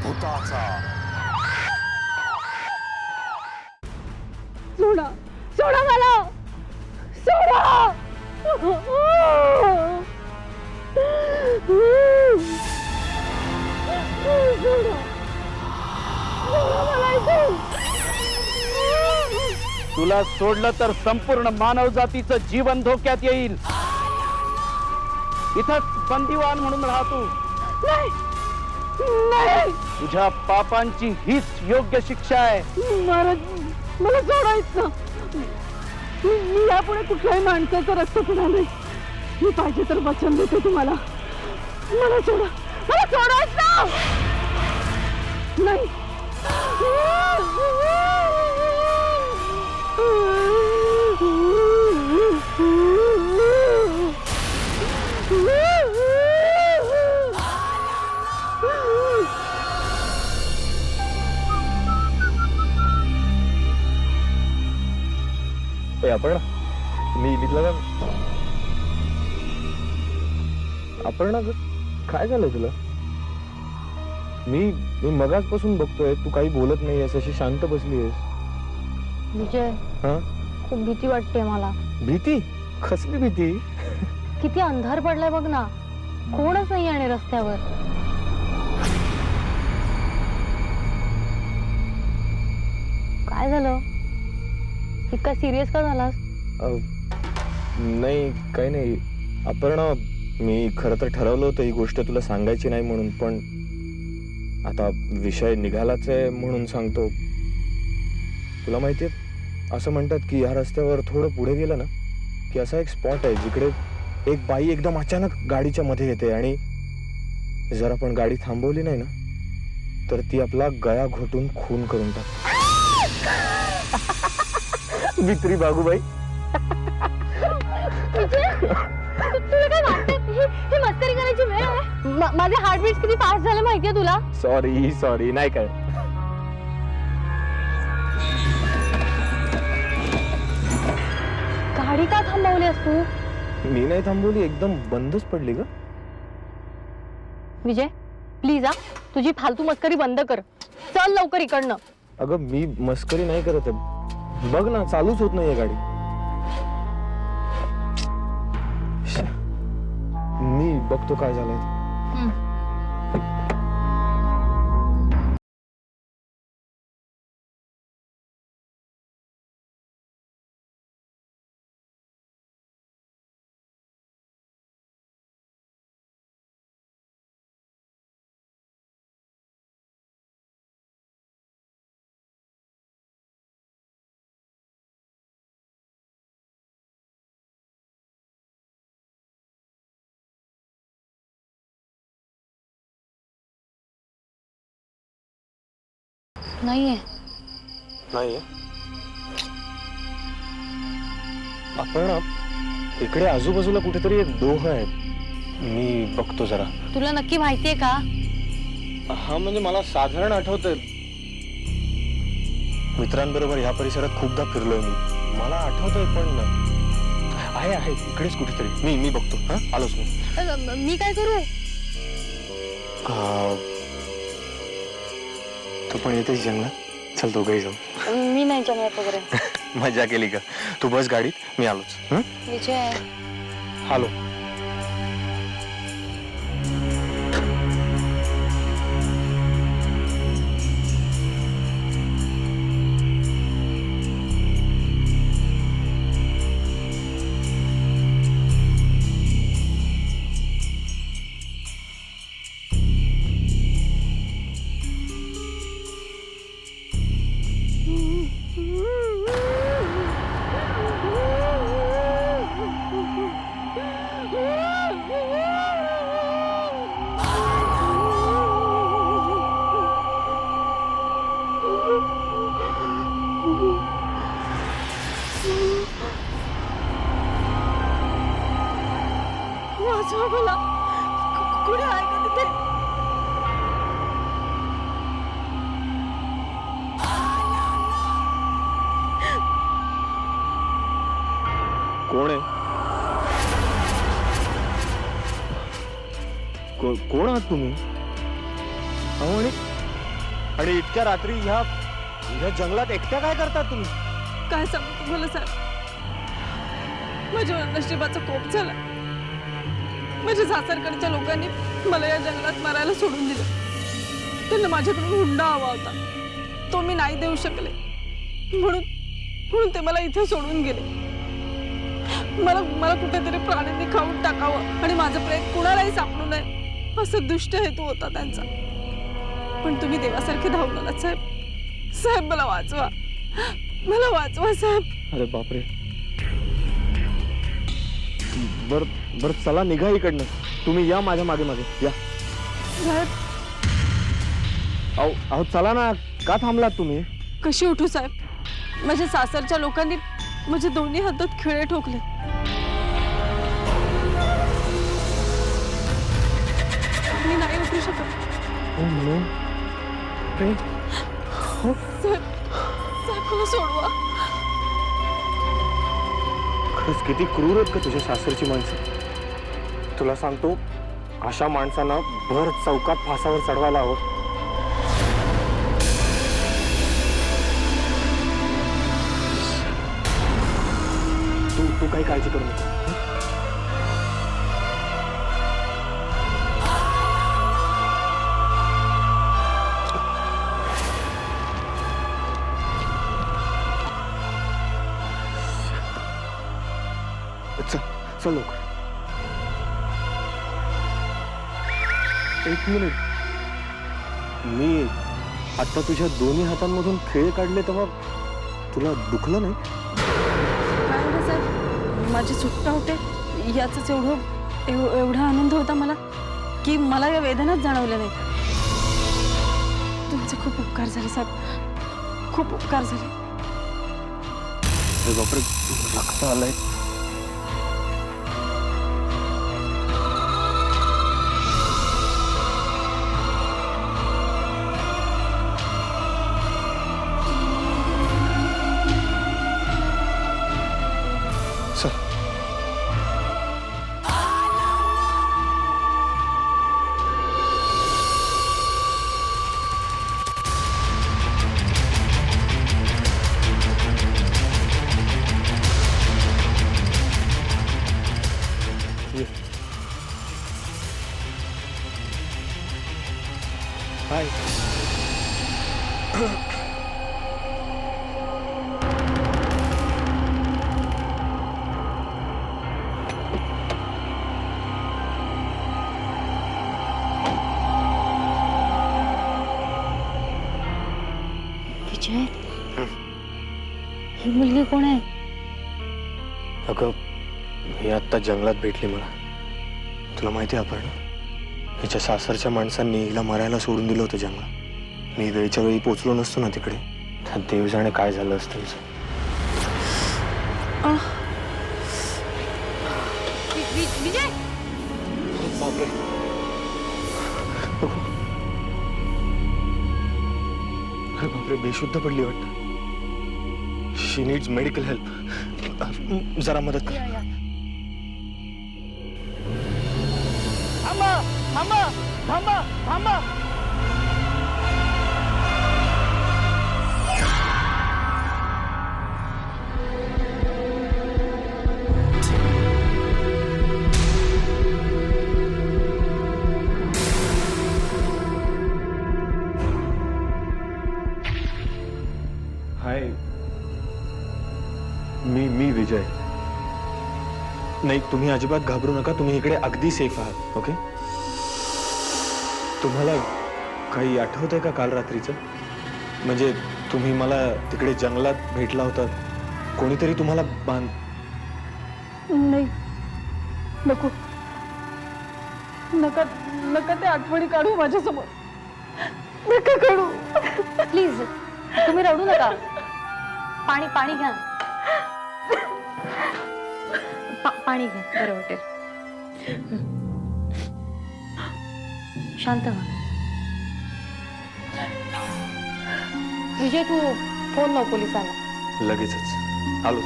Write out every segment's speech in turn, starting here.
भूताचा. सोडा सोडा मला, सोडा. तुला सोडलं तर संपूर्ण मानव जातीचं जीवन धोक्यात येईल. इथंच बंदिवान म्हणून राहतो. नाही नाही, तुझ्या पापांची हीच योग्य शिक्षा आहे. मला सोडायचं. मी यापुढे कुठल्याही माणसाचा रक्त पिणार नाही. मी पाहिजे तर वचन देते तुम्हाला. मला सोडा, मला सोडायचं नाही. आपण मी इथला आपण काय झालंय तुला? मी मगाचपासून बघतोय तू काही बोलत नाही आहेस, अशी शांत बसली आहेस. विजय, खूप भीती वाटते मला. भीती? कसली भीती? किती अंधार पडलाय बघ ना, कोणच नाही आहे रस्त्यावर. काय झालं? इतका सिरियस का झालास? नाही काही नाही अपर्णा, मी खरं तर ठरवलं होतं ही गोष्ट तुला सांगायची नाही म्हणून, पण आता विषय निघालाच आहे म्हणून सांगतो. तुला माहितीये, असं म्हणतात की या रस्त्यावर थोडं पुढे गेलं ना की असा एक स्पॉट आहे जिकडे एक बाई एकदम अचानक गाडीच्या मध्ये येते आणि जर आपण गाडी थांबवली नाही ना तर ती आपला गळा घोटून खून करून टाकते. भित्री बागूबाई. तुला काय वाटतं ही मस्करी करायची वेळ आहे? माझे हार्टबीट किती फास्ट झाले माहितीये तुला? सॉरी नाही काय. गाडी का थांबवलीस तू? मी नाही थांबवली, एकदम बंदच पडली ग. विजय प्लीज तुझी फालतू मस्करी बंद कर. चल लवकर इकडनं. अगं मी मस्करी नाही करत आहे, बघ ना चालूच होत नाहीये गाडी. मी बघतो काय झालंय. नाहीये. आपण इकडे आजूबाजूला कुठेतरी एक डोह आहे, मी बघतो जरा. तुला नक्की माहितीये का? हा म्हणजे मला साधारण आठवतंय, मित्रांबरोबर ह्या परिसरात खूपदा फिरलोय मी, मला आठवतंय. पण आहे इकडेच कुठेतरी. मी बघतो. हा आलोच मी. मी काय करू? तू पण येतेस जंगलात? चल दोघंही जाऊ. मी नाही जंगलात वगैरे. मजा केली का? तू बस गाडीत, मी आलोच. विजय आलो. मला कुणी आहे का तिथे? कोण आहे? कोण आहात तुम्ही? अहो आणि आणि इतक्या रात्री ह्या जंगलात एकट्या काय करतात तुम्ही? काय सांगू तुम्हाला साहेब, माझ्या नशिबाचा कोप झाला. माझ्या सासरकडच्या लोकांनी मला या जंगलात मरायला सोडून दिलं. त्यांना माझ्याकडून हुंडा हवा होता, तो मी नाही देऊ शकले, म्हणून ते मला इथे सोडून गेले. मला कुठेतरी प्राण्यांनी खाऊन टाकावं आणि माझं प्रेम कुणालाही सापडू नये असं दुष्ट हेतू होता त्यांचा. पण तुम्ही देवासारखे धावून आलात साहेब. साहेब मला वाचवा, मला वाचवा साहेब. अरे बापरे. बर चला निघा इकडनं. तुम्ही या माझ्या मागे मागे या. साहेब अहो चला ना, का थांबलात तुम्ही? कशी उठू साहेब? माझ्या सासरच्या लोकांनी माझ्या दोन्ही हातात खिळे ठोकले. मी नाही उठू शकत साहेब. साहेब मला सोडवा. खरंच किती क्रूर आहेत का तुझ्या सासरची माणसं. तुला सांगतो, अशा माणसांना भर चौकात फासावर चढवायला हवं. तू काही काळजी करू नको. चल लोक. एक मिनिट. मी आता तुझ्या दोन्ही हातांमधून खिळे काढले तेव्हा तुला दुखलं नाही? काय होतं साहेब, माझी सुटका होते याचाच एवढा आनंद होता मला की मला या वेदनाच जाणवल्या नाही. तुमचे खूप उपकार झाले साहेब, खूप उपकार झाले. बापरे, रक्त आलंय. चल. हाय. विजय, ही मुलगी कोण आहे? अगं, ही आत्ता जंगलात भेटली मला. तुला माहिती आहे, आपण हिच्या सासरच्या माणसांनी हिला मरायला सोडून दिलं होतं जंगलात. मी वेळच्या वेळी पोचलो नसतो ना तिकडे, तर देव जाणे काय झालं असतं हिचं. विजय, बापरे. अरे बापरे, बेशुद्ध पडली वाटतं. शी नीड्स मेडिकल हेल्प. जरा मदत कर. थांबा थांबा थांबा थांबा. हाय, मी विजय. नाही, तुम्ही अजिबात घाबरू नका. तुम्ही इकडे अगदी सेफ आहात. ओके. तुम्हाला काही आठवतंय का काल रात्रीचं? म्हणजे तुम्ही मला तिकडे जंगलात भेटला होता, कोणीतरी तुम्हाला नाही, नको नका नका ते आठवणी काढू माझ्यासमोर. नका काढू प्लीज. तुम्ही रडू नका. पाणी घ्या. पाणी घ्या, बरं वाटेल. शांत व्हा. विजय, तू फोन लाव पोलिसांना. लगेचच आलोच.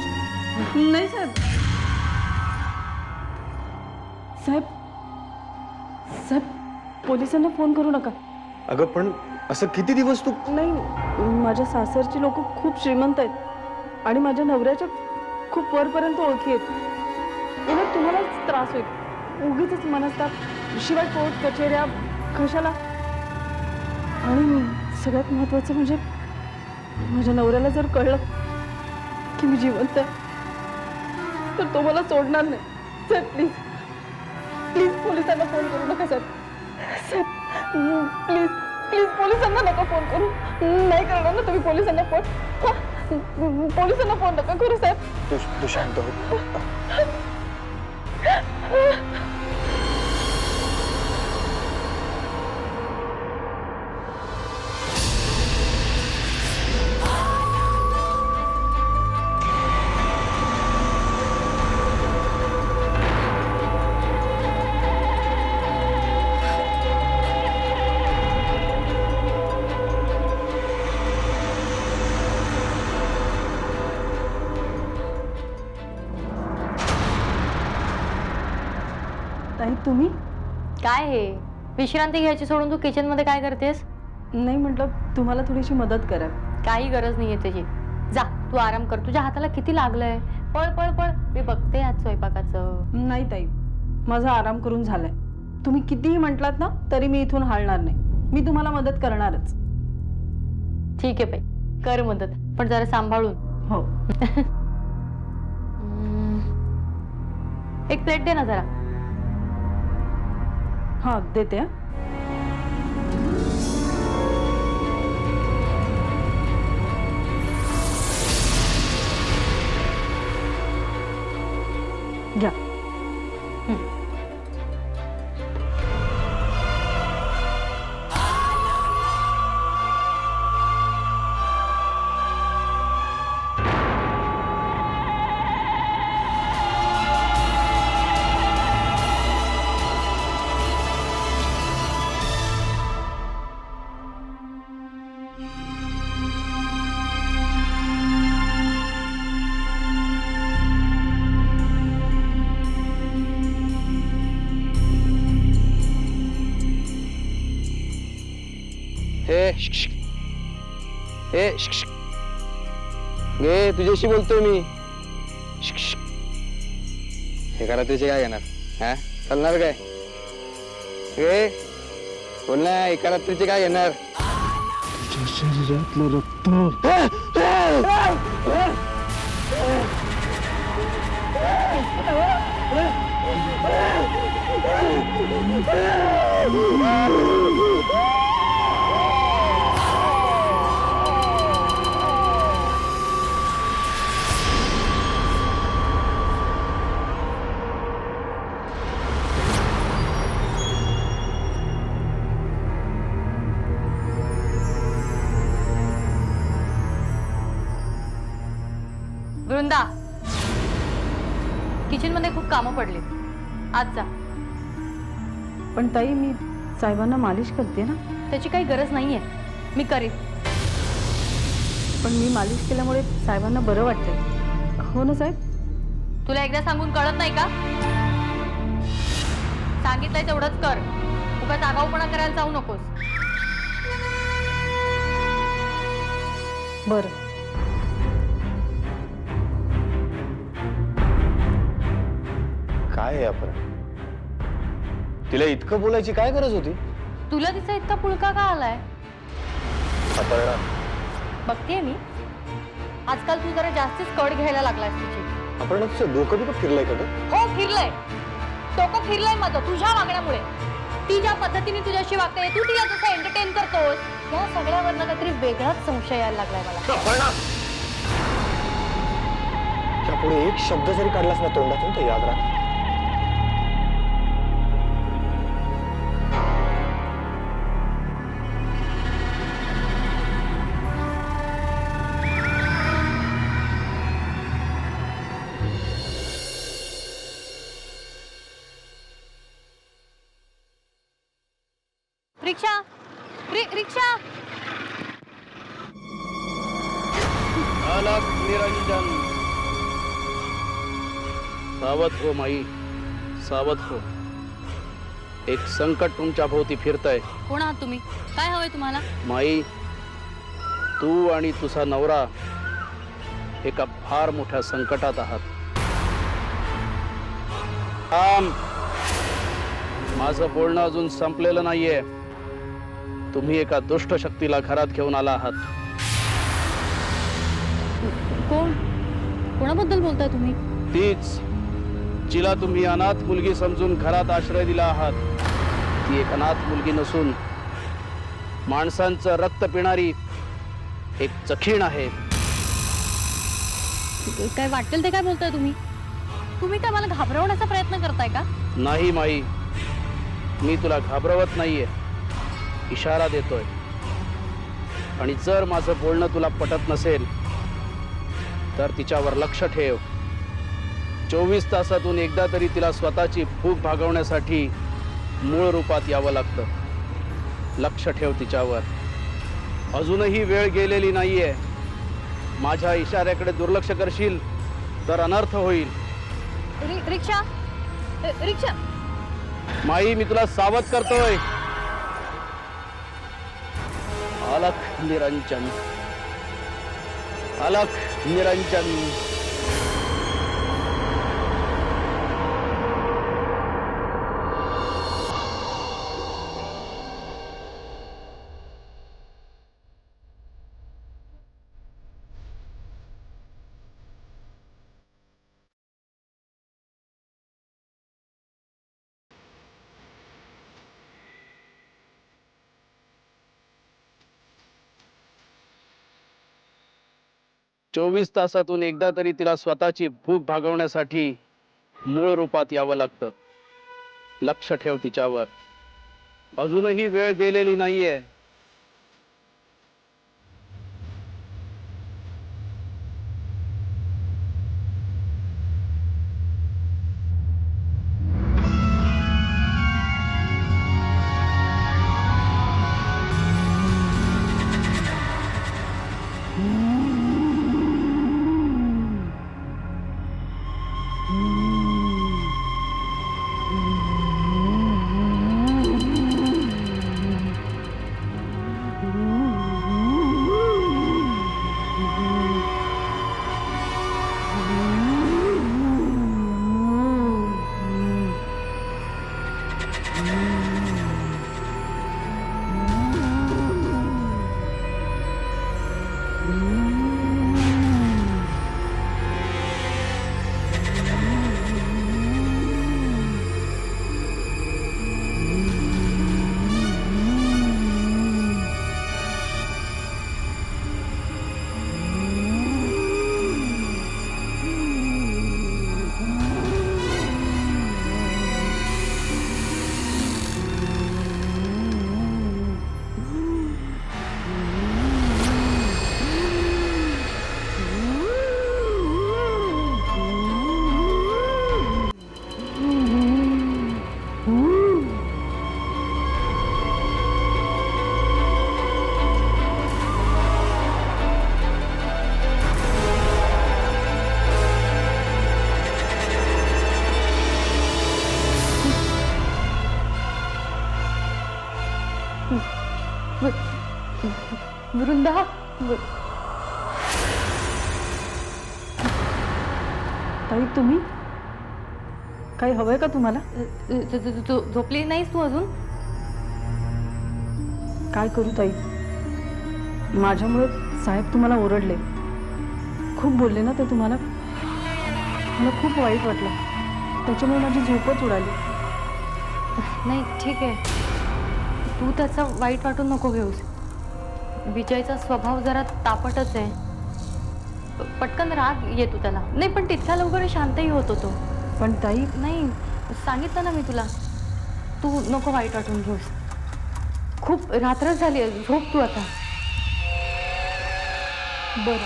नाही साहेब. साहेब, पोलिसांना फोन करू नका. अगं, पण असं किती दिवस तू? नाही, माझ्या सासरची लोक खूप श्रीमंत आहेत आणि माझ्या नवऱ्याच्या खूप वरपर्यंत ओळखी आहेत. उलट तुम्हालाच त्रास होईल, उगीच मनस्ताप, शिवाय कोर्ट कचेऱ्या कशाला. आणि सगळ्यात महत्वाचं म्हणजे माझ्या नवऱ्याला जर कळलं की मी जिवंत आहे तर तो मला सोडणार नाही. सर प्लीज प्लीज पोलिसांना फोन करू नका सर. सर प्लीज प्लीज पोलिसांना नका फोन करू. नाही करणार ना तुम्ही पोलिसांना फोन. पोलिसांना फोन नका करू सर. तू शांत हो. ताई तुम्ही? काय हे विश्रांती घ्यायची सोडून तू किचन मध्ये काय करतेस? नाही, म्हटलं तुम्हाला थोडीशी मदत करा. काही गरज नाहीये तुझी. जा तू आराम कर. तुझ्या हाताला किती लागलंय. पळ पळ पळ. मी बघते आज स्वयंपाकाचं. नाही ताई, माझा आराम करून झालाय. तुम्ही कितीही म्हटलात ना तरी मी इथून हालणार नाही. मी तुम्हाला मदत करणारच. ठीक आहे बाई, कर मदत, पण जरा सांभाळून. हो. एक प्लेट दे ना जरा. हा देते. घ्या. गे तुझ्याशी बोलतोय मी. एका रात्रीचे काय घेणार? हा चालणार काय? गे बोल ना, एका रात्रीचे काय घेणार? शरीरातलं रक्त. वृंदा, किचन मध्ये खूप कामं पडली, आज जा. पण ताई मी साहेबांना मालिश करते ना. त्याची काही गरज नाहीये, मी करीन. पण मी मालिश केल्यामुळे साहेबांना बरं वाटतंय. हो ना साहेब? तुला एकदा सांगून कळत नाही का? सांगितलंय तेवढंच कर. उगाच आगाऊपणा करायला जाऊ नकोस. बरं. काय आहे आपण? तिला इतकं बोलायची काय गरज होती? तुला तिचा इतका पुळका का आलाय? अपर्णा, बघतेय मी, आजकाल तू जरा जास्तीच कड घ्यायला लागलायस तुझी. अपर्णा तुझं डोकं बिकं फिरलंय का? हो फिरलंय, डोकं फिरलंय माझं तुझ्या वागण्यामुळे. ती ज्या पद्धतीने तुझ्याशी वागते, तू तिला जसं एंटरटेन करतोस, या सगळ्यावरनं काहीतरी वेगळाच संशय यायला लागलाय मला. अपर्णा, त्यापुढे एक शब्द जरी काढलास ना तोंडातून तर याद राख, रिक्षा, रिक्षा. अलग निरंजन. सावध हो माई, सावध हो. एक संकट तुमच्या भोवती फिरतंय. कोण आहात तुम्ही? काय हवंय तुम्हाला? माई, तू आणि तुझा नवरा एका फार मोठ्या संकटात आहात. माझं बोलणं अजून संपलेलं नाहीये. तुम्ही एका दुष्ट शक्तीला घरात घेऊन आला आहात. कोण? कोणाबद्दल बोलताय तुम्ही? तीच जिला तुम्ही अनाथ मुलगी समजून घरात आश्रय दिला आहात. ती एक अनाथ मुलगी नसून माणसांचं रक्त पिणारी एक चखीण आहे. काय वाटेल ते काय बोलताय तुम्ही? तुम्ही काय मला घाबरवण्याचा प्रयत्न करताय का? नाही माई, मी तुला घाबरवत नाहीये, इशारा देतोय. आणि जर माझं बोलणं तुला पटत नसेल तर तिच्यावर लक्ष ठेव. 24 तासातून एकदा तरी तिला स्वतःची भूक भागवण्यासाठी मूळ रूपात यावं लागतं. लक्ष ठेव तिच्यावर. अजूनही वेळ गेलेली नाहीये. माझ्या इशाऱ्याकडे दुर्लक्ष करशील तर अनर्थ होईल. रिक्षा रिक्षा. माई, मी तुला सावध करतोय. अलख निरंजन, अलख निरंजन. चोवीस तासातून एकदा तरी तिला स्वतःची भूक भागवण्यासाठी मूळ रूपात यावं लागतं. लक्ष ठेव तिच्यावर. अजूनही वेळ गेलेली नाहीये. वृंदा. ताई, तुम्ही काही हवंय का तुम्हाला? झोपली नाहीस तू अजून? काय करू ताई, माझ्यामुळे साहेब तुम्हाला ओरडले, खूप बोलले ना ते तुम्हाला. मला खूप वाईट वाटलं, त्याच्यामुळे माझी झोपच उडाली. नाही ठीक आहे, तू त्याचा वाईट वाटून नको घेऊस. विजयचा स्वभाव जरा तापटच आहे. पटकन राग येतो त्याला. नाही पण तितक्या लवकर शांतही होतो तो. पण ताई, नाही सांगितलं ना मी तुला, तू नको वाईट वाटून घेऊस. खूप रात्र झाली आहे, झोप तू आता. बरं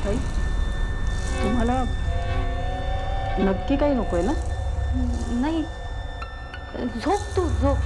ताई, तुम्हाला नक्की काही नकोय ना? नाही, झोप तू, झोप.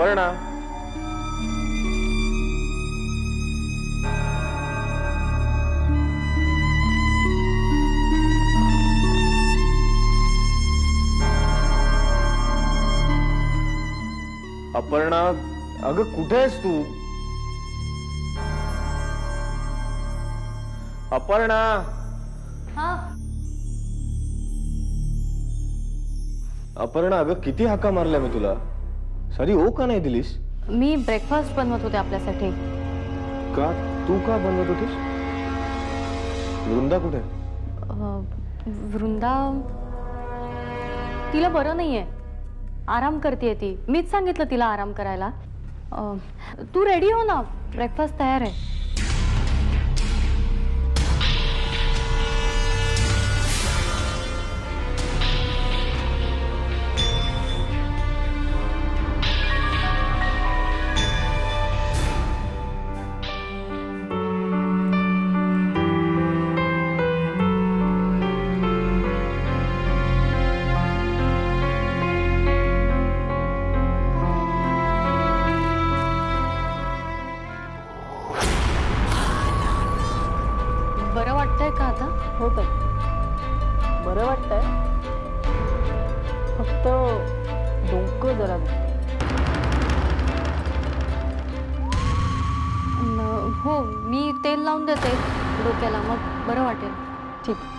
अपर्णा. अपर्णा, अगं कुठे आहेस तू? अपर्णा. हा अपर्णा, अगं किती हाका मारल्या मी तुला. सारी ओ का नाही दिलीस? मी ब्रेकफास्ट बनवत होते आपल्यासाठी. का? तू का बनवत होतीस? वृंदा कुठे? वृंदा तिला बरं नाहीये, आराम करते ती. मीच सांगितलं तिला आराम करायला. तू रेडी हो ना, ब्रेकफास्ट तयार आहे. बरं वाटतंय का आता? हो ताई, बरं वाटतंय. फक्त डोकं जरा हो, मी तेल लावून देते डोक्याला, मग बरं वाटेल. ठीक.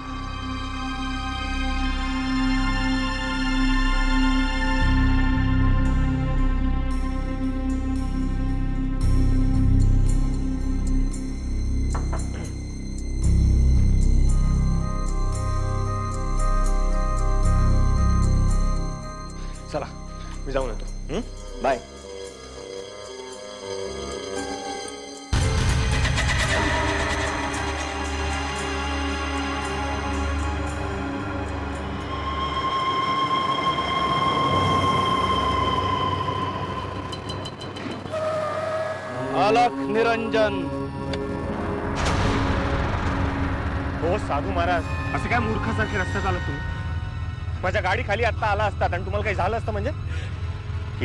चला, मी जाऊन येतो. बाय. अलख निरंजन. हो साधू महाराज, असं काय मूर्खासारखे रस्ते चालत तुम्ही? माझ्या गाडी खाली आत्ता आला असतात आणि तुम्हाला काही झालं असतं म्हणजे?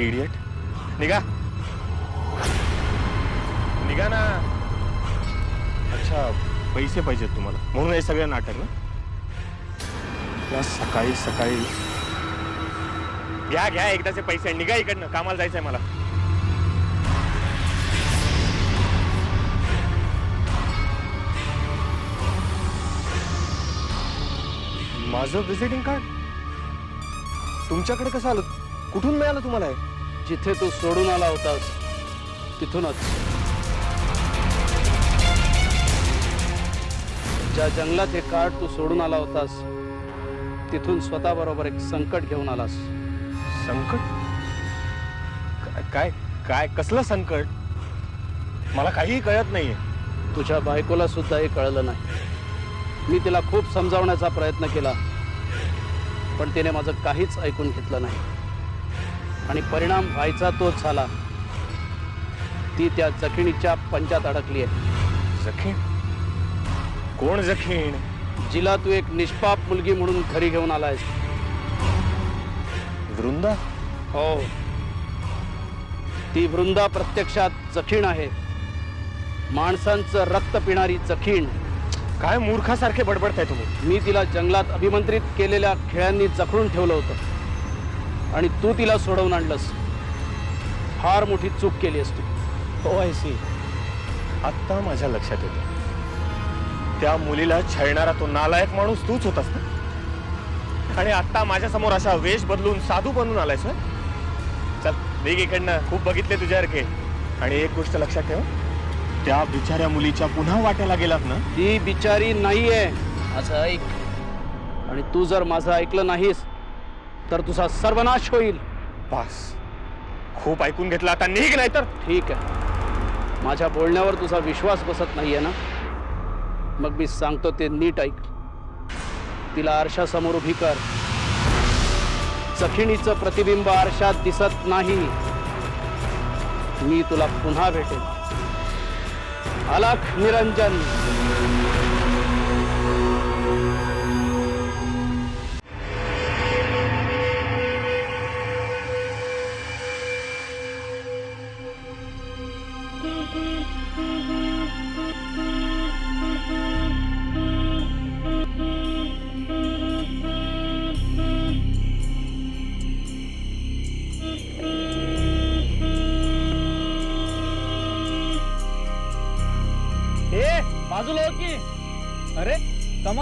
इडियट, निघा निघा ना. अच्छा, पैसे पाहिजेत तुम्हाला म्हणून हे सगळं नाटक ना? या सकाळी सकाळी घ्या घ्या एकदाचे पैसे, निघा इकडनं, कामाला जायचंय मला. माझं व्हिजिटिंग कार्ड तुमच्याकडे कसं आलं? कुठून मिळालं तुम्हाला हे? जिथे तू सोडून आला होतास तिथूनच. ज्या जंगलात हे कार्ड तू सोडून आला होतास तिथून स्वतःबरोबर एक संकट घेऊन आलास. संकट? काय काय कसलं संकट? मला काहीही कळत नाहीये. तुझ्या बायकोला सुद्धा हे कळलं नाही. मी तिला खूप समजावण्याचा प्रयत्न केला, पण तिने माझं काहीच ऐकून घेतलं नाही आणि परिणाम व्हायचा तोच झाला. ती त्या जखिणीच्या पंजात अडकली आहे. जखीण? कोण जखीण? जिला तू एक निष्पाप मुलगी म्हणून घरी घेऊन आलायस. वृंदा? हो, ती वृंदा प्रत्यक्षात जखीण आहे. माणसांचं रक्त पिणारी जखीण. काय मूर्खासारखे बडबडताय तुम्ही? मी तिला जंगलात अभिमंत्रित केलेल्या खेळांनी जखडून ठेवलं होतं आणि तू तिला सोडवून आणलंस. फार मोठी चूक केलीस तू. हो, आय सी. आत्ता माझ्या लक्षात येतं. त्या मुलीला छळणारा तो नालायक माणूस तूच होतास ना? आणि आत्ता माझ्या समोर अशा वेश बदलून साधू बनून आलायस होय? चल निघ इकडनं, खूप बघितले तुझ्यासारखे. आणि एक गोष्ट लक्षात ठेव, त्या बिचाऱ्या मुलीच्या पुन्हा वाट्याला गेलात ना? ती बिचारी नाहीये असं ऐक. आणि तू जर माझं ऐकलं नाहीस तर तुझा सर्वनाश होईल. पास, खूप ऐकून घेतलं, आता निघ नाही तर. ठीक आहे, माझ्या बोलण्यावर तुझा विश्वास बसत नाहीये ना? मग मी सांगतो ते नीट ऐक. तिला आरशासमोर उभी कर. जखिणीचं प्रतिबिंब आरशात दिसत नाही. मी तुला पुन्हा भेटेन. अलख निरंजन.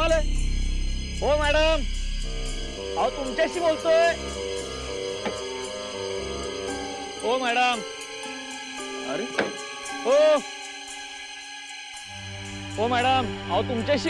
आलोय. हो मॅडम, अहो तुमच्याशी बोलतोय. हो मॅडम. अरे हो हो मॅडम, अहो तुमच्याशी.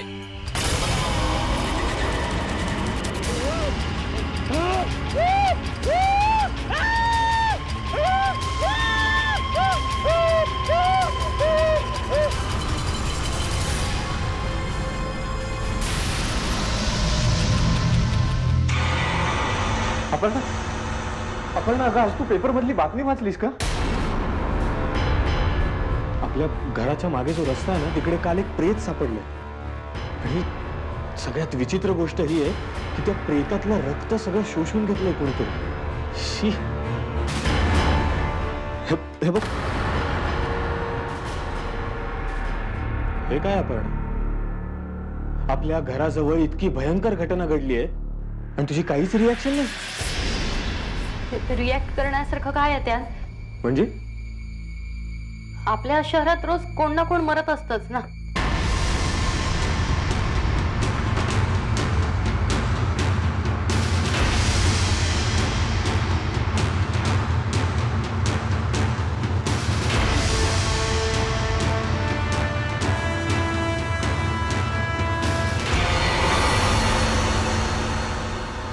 आपण अगं आज तू पेपर मधली बातमी वाचलीस का? आपल्या घराच्या मागे जो रस्ता आहे ना, तिकडे काल एक प्रेत सापडलं. आणि सगळ्यात विचित्र गोष्ट ही आहे की त्या प्रेतातलं रक्त सगळं शोषून घेतलंय कोणीतरी. शी. हे बघ, हे काय आपण आपल्या घराजवळ इतकी भयंकर घटना घडली आहे आणि तुझी काहीच रिॲक्शन नाही. रिॲक्ट करण्यासारखं काय आहे त्यात? म्हणजे आपल्या शहरात रोज कोण ना कोण मरत असतच ना.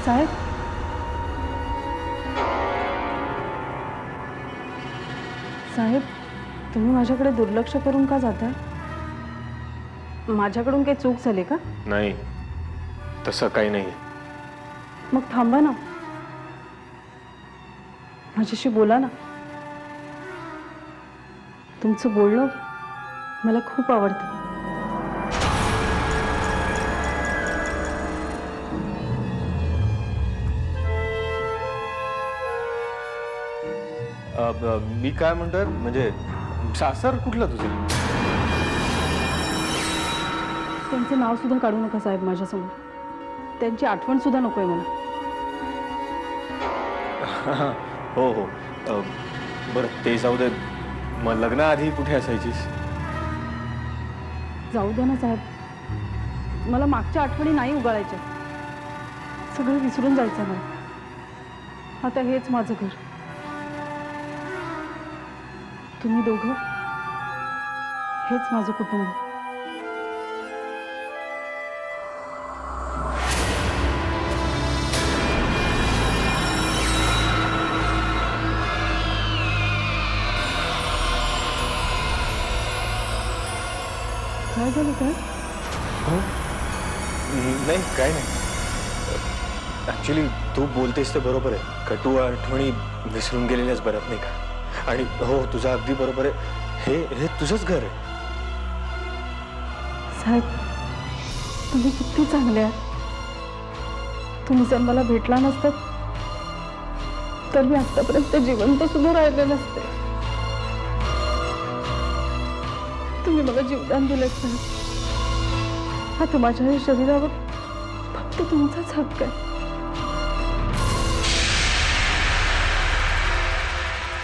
साहेब, साहेब, तुम्ही माझ्याकडे दुर्लक्ष करून का जाताय? माझ्याकडून काही चूक झाली का? नाही, तसं काही नाही. मग थांबा ना, माझ्याशी बोला ना. तुमचं बोलणं मला खूप आवडतं. मी काय म्हणतोय, म्हणजे सासर कुठलं तुझं? त्यांचं नाव सुद्धा काढू नका साहेब माझ्यासमोर. त्यांची आठवण सुद्धा नकोय मला. हो हो, बरं ते जाऊ दे. मग लग्नाआधी कुठे असायचीस? जाऊ द्या ना साहेब, मला मागच्या आठवणी नाही उगाळायच्या. सगळं विसरून जायचं मला. आता हेच माझं घर. तुम्ही दोघं, हेच माझं कुटुंब. काय झालं काय? नाही, काय नाही. ऍक्च्युली तू बोलतेस ते बरोबर आहे. कटू आठवणी विसरून गेलेल्याच बऱ्यात, नाही का? आणि हो, तुझं अगदी बरोबर आहे. हे तुझंच घर आहे. साहेब, तुम्ही किती चांगले आहात. तुम्ही जर मला भेटला नसतात तर मी आतापर्यंत जिवंत सुद्धा राहिले नसते. तुम्ही मला जीवदान दिलं साहेब. आता माझ्या या शरीरावर फक्त तुमचाच हक्क आहे.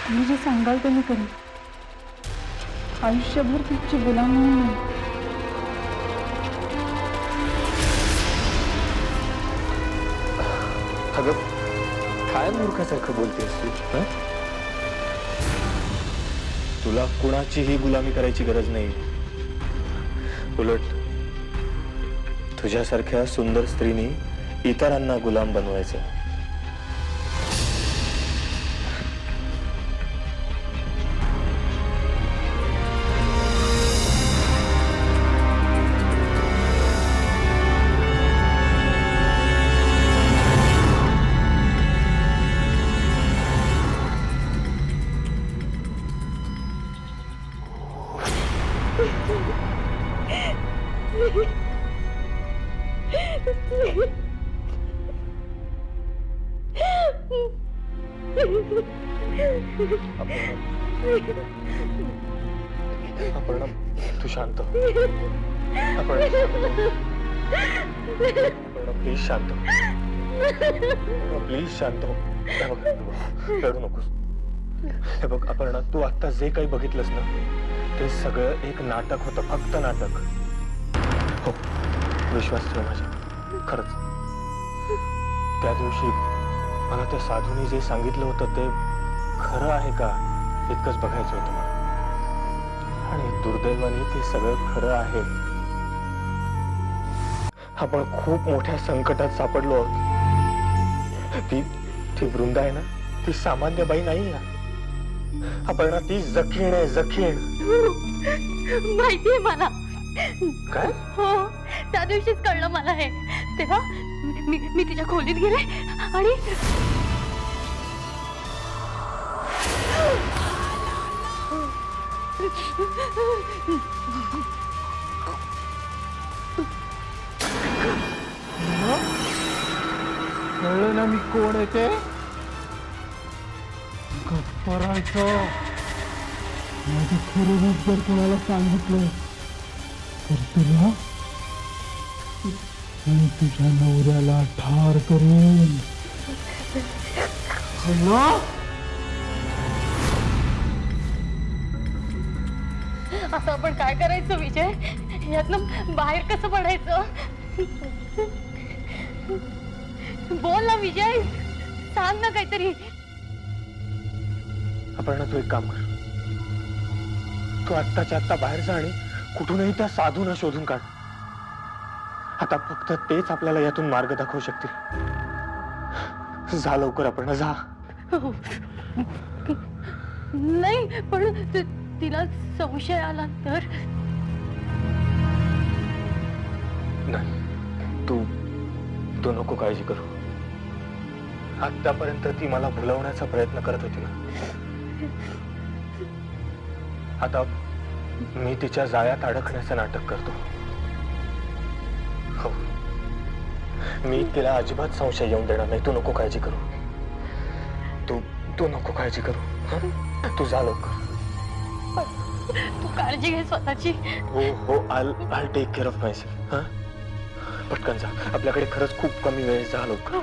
तुम्ही जे सांगाल ते मी करेन. आयुष्यभर तुमची गुलाम म्हणून नाही. अगं, काय मूर्खासारखं बोलतेस तू? हं? तुला कुणाचीही गुलामी करायची गरज नाही. उलट तुझ्यासारख्या सुंदर स्त्रीनी इतरांना गुलाम बनवायचं. अपर्णा, तू शांत. अपर्णा, प्लीज शांत. प्लीज शांत हो. हे बघ, रडू नकोस. हे बघ अपर्णा, तू आता जे काही बघितलंस ना, ते सगळं एक नाटक होतं, फक्त नाटक. हो, विश्वास ठेव माझ्या, खरंच. त्या दिवशी मला त्या साधूने जे सांगितलं होतं ते खरं आहे का इतकंच बघायचं होतं मला. आणि दुर्दैवाने ते सगळं खरं आहे. आपण खूप मोठ्या संकटात सापडलो आहोत. ती वृंदा आहे ना, ती सामान्य बाई नाही आहे. आपण ना ती जखीण आहे, जखीण. माहितीये मला. काय? हो, त्या दिवशीच कळलं मला हे. तेव्हा मी तिच्या खोलीत गेले आणि कळलं ना मी कोण आहे ते? गप्परायचं. माझं खरं रूप जर कोणाला सांगितलं तर तुला मी तुझ्या नवऱ्याला ठार करेन. असं आपण काय करायचं विजय? यातनं बाहेर कसं पडायचं? बोल ना विजय, सांग ना काहीतरी. आपण ना तू एक काम कर, तू आत्ताच्या आत्ता बाहेर जा आणि कुठूनही त्या साधूला शोधून काढ. आता फक्त तेच आपल्याला यातून मार्ग दाखवू शकतील. जा लवकर, आपण जा. नाही, पण तिला संशय आला तर? नाही, तू नको काळजी करू. आतापर्यंत ती मला भुलवण्याचा प्रयत्न करत होती ना, आता मी तिच्या जाळ्यात अडकण्याचं नाटक करतो. हो, मी तिला अजिबात संशय येऊन देणार नाही. तू नको काळजी करू. तू नको काळजी करू. हं? तू जा लवकर. तू काळजी घे स्वतःची. हो, I take care of myself. हा, पटकन जा. आपल्याकडे खरंच खूप कमी वेळ. जा लवकर.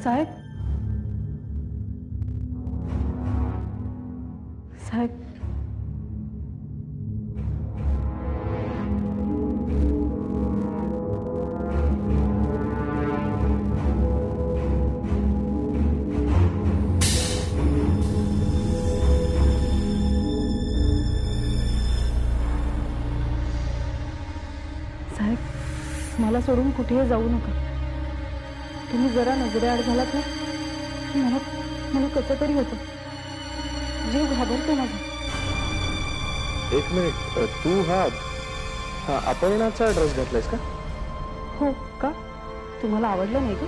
साहेब, साहेब, साहेब, मला सोडून कुठेही जाऊ नका. तुम्ही जरा नजरेआड झालात ना, मला कसं तरी होतं. जीव घाबरतो माझा. एक मिनिट, तू हा अपहरणाचा ड्रेस घातलायस का? हो का? तुम्हाला आवडलं नाही का?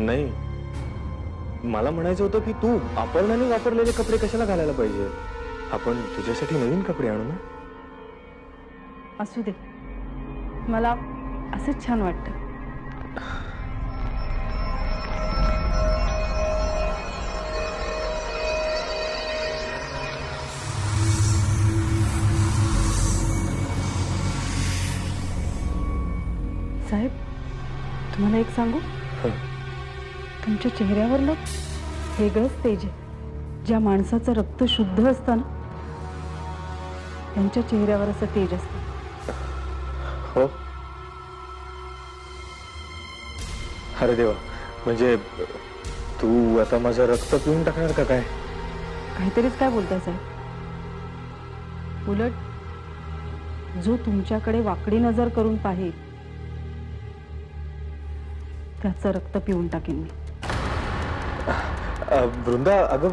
नाही, मला म्हणायचं होतं की तू अपहरणाने वापरलेले कपडे कशाला घालायला पाहिजे. आपण तुझ्यासाठी नवीन कपडे आणू ना. असू दे, मला असंच छान वाटतं. साहेब, तुम्हाला एक सांगू? तुमच्या चेहऱ्यावर ना वेगळंच तेज आहे. ज्या माणसाचं रक्त शुद्ध असतं ना, त्यांच्या चेहऱ्यावर असं तेज असतं. हो, अरे देवा, म्हणजे तू आता माझं रक्त पिऊन टाकणार का काय? काहीतरीच काय बोलताय साहेब. उलट जो तुमच्याकडे वाकडी नजर करून पाहिल त्याचं रक्त पिऊन टाकेन मी. वृंदा, अगं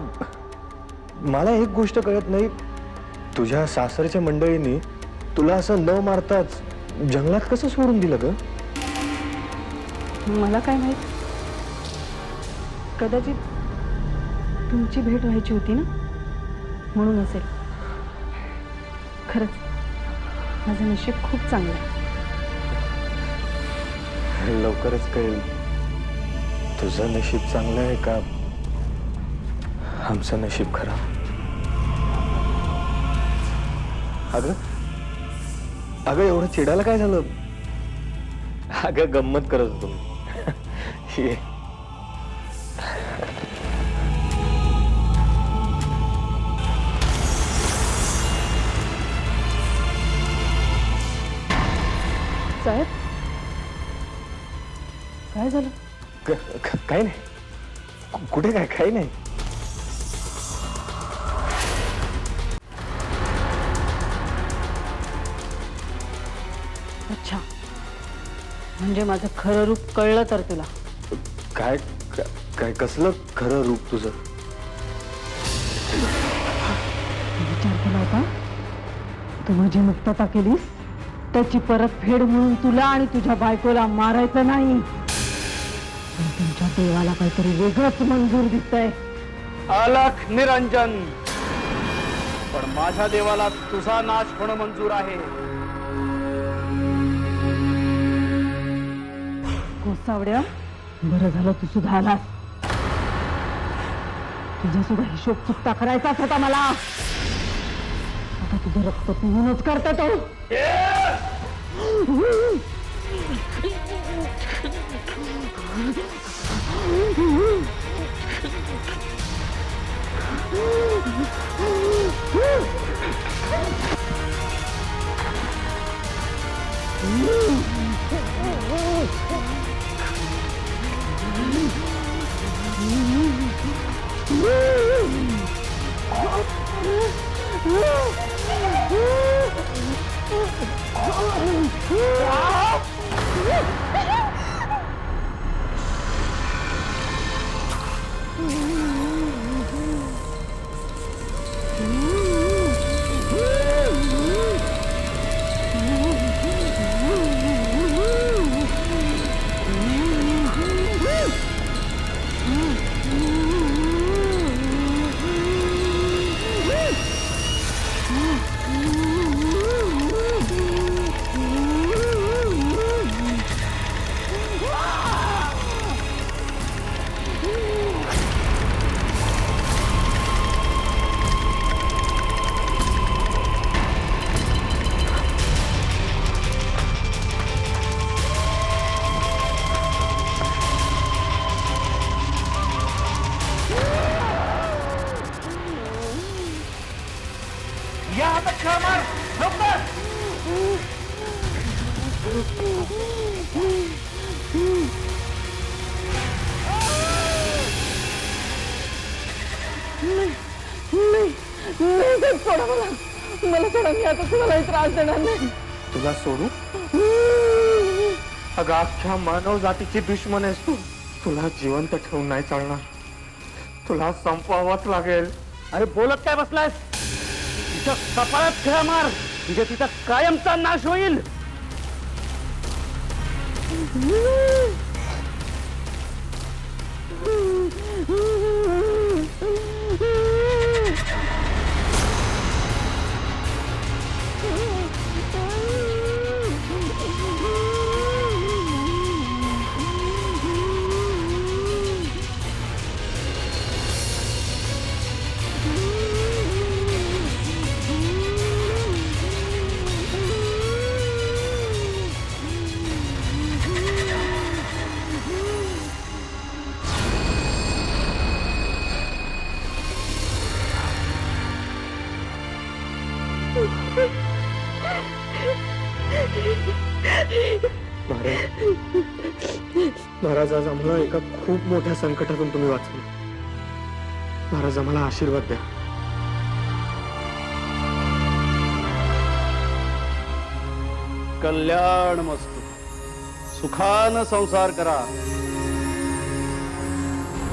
मला एक गोष्ट कळत नाही, तुझ्या सासरच्या मंडळींनी तुला असं न मारताच जंगलात कसं सोडून दिलं ग? मला काय माहित, कदाचित तुमची भेट व्हायची होती ना, म्हणून असेल. खरंच माझं नशीब खूप चांगलं आहे. लवकरच कळेल तुझं नशीब चांगलं आहे का आमचं नशीब खराब. अगं अगं एवढं चिडायला काय झालं? अगं गंमत करत होतो मी. ये. साहेब काय झालं? काही नाही. कुठे काय काही नाही. अच्छा, म्हणजे माझं खरं रूप कळलं तर तुला. काय काय कसलं खरं रूप तुझं? विचार केला होता तू माझी मुक्तता केलीस, त्याची परतफेड म्हणून तुला आणि तुझ्या बायकोला मारायचं नाही. पण तुमच्या देवाला काहीतरी वेगळंच मंजूर दिसतंय. अलख निरंजन, पण माझ्या देवाला तुझा नाश होणं मंजूर आहे. गोसावड्या, बरं झालं तू सुद्धा आलास. तुझा सुद्धा हिशोब चुकता करायचाच होता मला. आता तुझं रक्त पिऊनच करता तो. या हातात खेळ मार लवकर. सोडा मला, मला सोडा. मी आता तुम्हाला त्रास देणार नाही. तुला सोडू? अगं अख्ख्या मानव जातीची दुश्मन आहेस तू. तुला जिवंत ठेवून नाही चालणार. तुला संपवावंच लागेल. अरे बोलत काय बसलायस? तिच्या कपाळात खेळ मार, म्हणजे तिचा कायमचा नाश होईल. महाराज, आज आम्हाला एका खूप मोठ्या संकटातून तुम्ही वाचलं. महाराज, आम्हाला आशीर्वाद द्या. कल्याण मस्तु. सुखानं संसार करा.